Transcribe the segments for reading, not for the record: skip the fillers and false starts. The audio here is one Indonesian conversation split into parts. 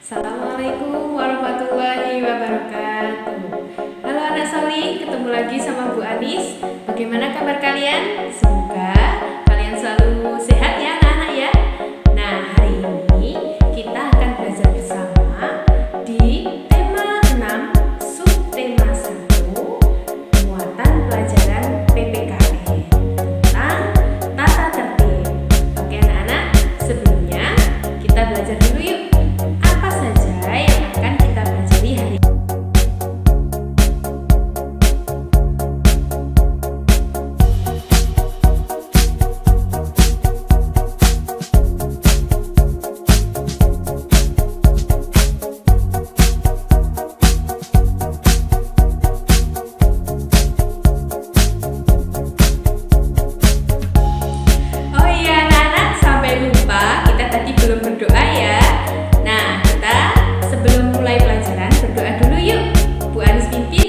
Assalamualaikum warahmatullahi wabarakatuh. Halo anak Soli, ketemu lagi sama Bu Anis. Bagaimana kabar kalian? Semoga kalian selalu sehat ya anak-anak ya. Nah, hari ini kita akan belajar bersama di tema 6 subtema 1 muatan pelajaran PPKN tentang tata tertib. Oke anak-anak, sebelumnya kita belajar dulu yuk. Apa saja yang akan kita pelajari hari ini? Oh iya anak-anak, sampai lupa kita tadi belum berdoa ya. Nah, kita sebelum mulai pelajaran berdoa dulu yuk. Bu Anis pimpin.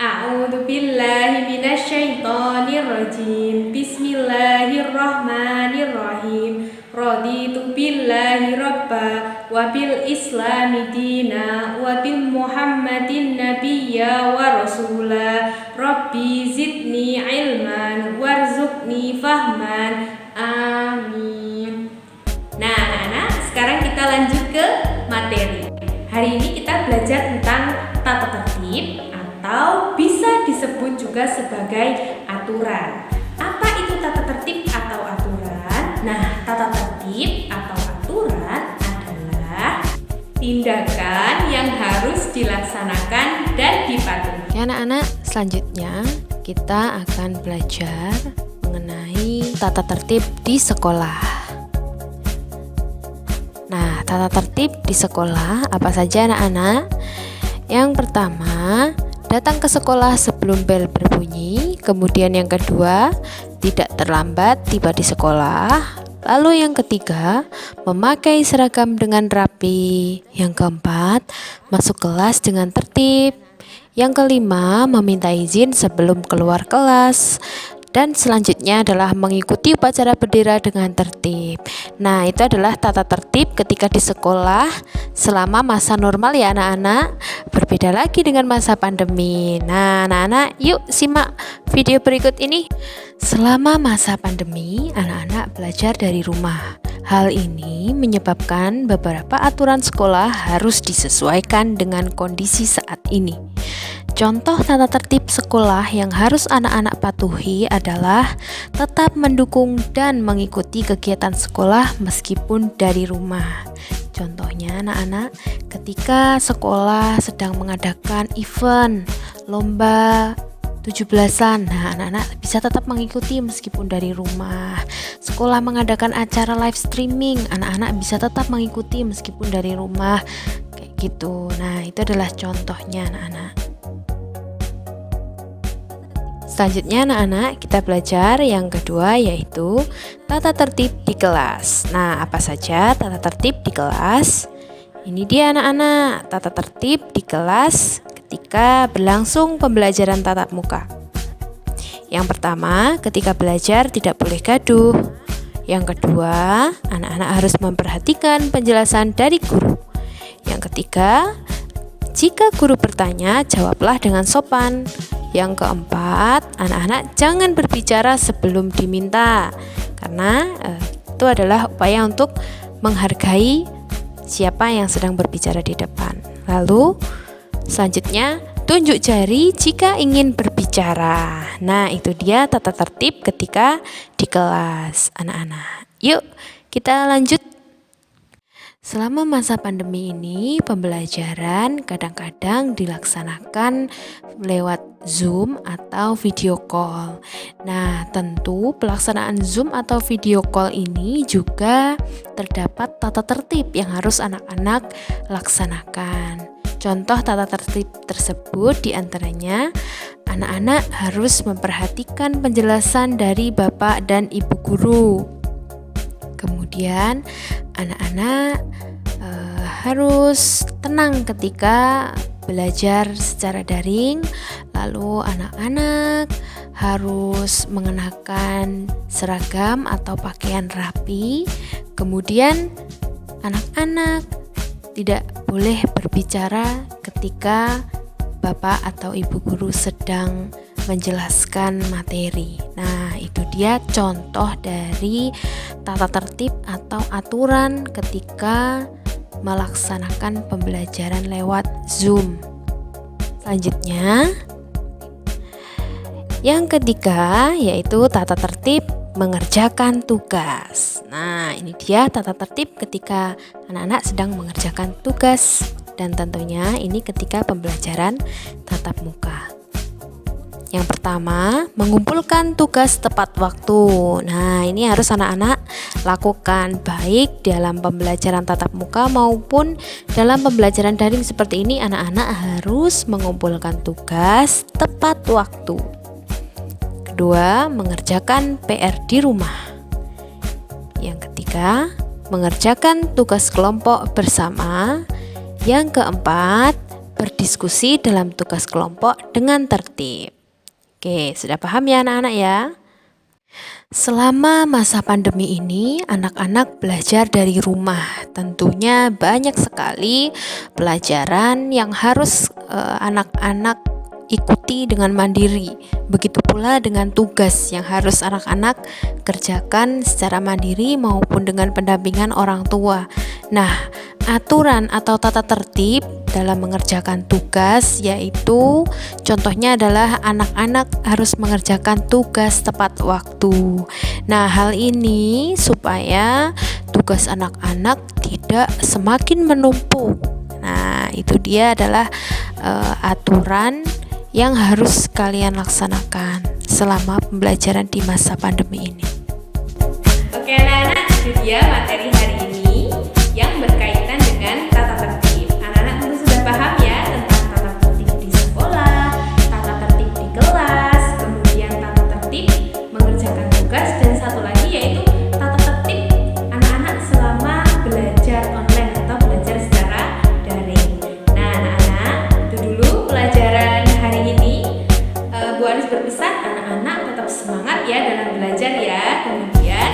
A'udzubillahi minasyaitonirrajim. Bismillahirrahmanirrahim. Raditu billahi rabba wa bil islami dina wa bil muhammadin nabiyya wa rasula. Rabbi zidni ilman warzuqni fahman. Amin. Nah, anak-anak, sekarang kita lanjut ke materi. Hari ini kita belajar tentang tata tertib atau bisa disebut juga sebagai aturan. Apa itu tata tertib atau aturan? Nah, tata tertib atau aturan adalah tindakan yang harus dilaksanakan dan dipatuhi. Ya anak-anak, selanjutnya kita akan belajar mengenai tata tertib di sekolah. Nah, tata tertib di sekolah apa saja anak-anak? Yang pertama, datang ke sekolah sebelum bel berbunyi. Kemudian yang kedua, tidak terlambat tiba di sekolah. Lalu yang ketiga, memakai seragam dengan rapi. Yang keempat, masuk kelas dengan tertib. Yang kelima, meminta izin sebelum keluar kelas. Dan selanjutnya adalah mengikuti upacara bendera dengan tertib. Nah, itu adalah tata tertib ketika di sekolah selama masa normal ya anak-anak. Berbeda lagi dengan masa pandemi. Nah, anak-anak, yuk simak video berikut ini. Selama masa pandemi, anak-anak belajar dari rumah. Hal ini menyebabkan beberapa aturan sekolah harus disesuaikan dengan kondisi saat ini. Contoh tata tertib sekolah yang harus anak-anak patuhi adalah tetap mendukung dan mengikuti kegiatan sekolah meskipun dari rumah. Contohnya anak-anak, ketika sekolah sedang mengadakan event, lomba 17-an, nah anak-anak bisa tetap mengikuti meskipun dari rumah. Sekolah mengadakan acara live streaming, anak-anak bisa tetap mengikuti meskipun dari rumah. Kayak gitu. Nah, itu adalah contohnya anak-anak. Selanjutnya anak-anak, kita belajar yang kedua yaitu tata tertib di kelas. Nah, apa saja tata tertib di kelas? Ini dia anak-anak, tata tertib di kelas ketika berlangsung pembelajaran tatap muka. Yang pertama, ketika belajar tidak boleh gaduh. Yang kedua, anak-anak harus memperhatikan penjelasan dari guru. Yang ketiga, jika guru bertanya, jawablah dengan sopan. Yang keempat, anak-anak jangan berbicara sebelum diminta, karena itu adalah upaya untuk menghargai siapa yang sedang berbicara di depan. Lalu, selanjutnya, tunjuk jari jika ingin berbicara. Nah, itu dia tata tertib ketika di kelas, anak-anak. Yuk, kita lanjut. Selama masa pandemi ini, pembelajaran kadang-kadang dilaksanakan lewat Zoom atau video call. Nah, tentu pelaksanaan Zoom atau video call ini juga terdapat tata tertib yang harus anak-anak laksanakan. Contoh tata tertib tersebut diantaranya, anak-anak harus memperhatikan penjelasan dari bapak dan ibu guru. Kemudian anak-anak harus tenang ketika belajar secara daring. Lalu anak-anak harus mengenakan seragam atau pakaian rapi. Kemudian anak-anak tidak boleh berbicara ketika Bapak atau Ibu guru sedang menjelaskan materi. Nah, itu dia contoh dari tata tertib atau aturan ketika melaksanakan pembelajaran lewat Zoom. Selanjutnya, yang ketiga yaitu tata tertib mengerjakan tugas. Nah, ini dia tata tertib ketika anak-anak sedang mengerjakan tugas, dan tentunya ini ketika pembelajaran tatap muka. Yang pertama, mengumpulkan tugas tepat waktu. Nah, ini harus anak-anak lakukan baik dalam pembelajaran tatap muka maupun dalam pembelajaran daring seperti ini. Anak-anak harus mengumpulkan tugas tepat waktu. Kedua, mengerjakan PR di rumah. Yang ketiga, mengerjakan tugas kelompok bersama. Yang keempat, berdiskusi dalam tugas kelompok dengan tertib. Oke, sudah paham ya anak-anak ya? Selama masa pandemi ini, anak-anak belajar dari rumah. Tentunya banyak sekali pelajaran yang harus anak-anak ikuti dengan mandiri. Begitu pula dengan tugas yang harus anak-anak kerjakan secara mandiri maupun dengan pendampingan orang tua. Nah, aturan atau tata tertib dalam mengerjakan tugas yaitu contohnya adalah anak-anak harus mengerjakan tugas tepat waktu. Nah, hal ini supaya tugas anak-anak tidak semakin menumpuk. Nah, itu dia adalah aturan yang harus kalian laksanakan selama pembelajaran di masa pandemi ini. Oke anak-anak, itu dia materi hari ini yang berkaitan dengan tata tertib. Anak-anak tentu sudah paham ya tentang tata tertib di sekolah, tata tertib di kelas, kemudian tata tertib mengerjakan tugas, dan satu lagi yaitu tata tertib anak-anak selama belajar online atau belajar secara daring. Nah anak-anak, itu dulu pelajaran hari ini. Bu Anis berpesan anak-anak tetap semangat ya dalam belajar ya. Kemudian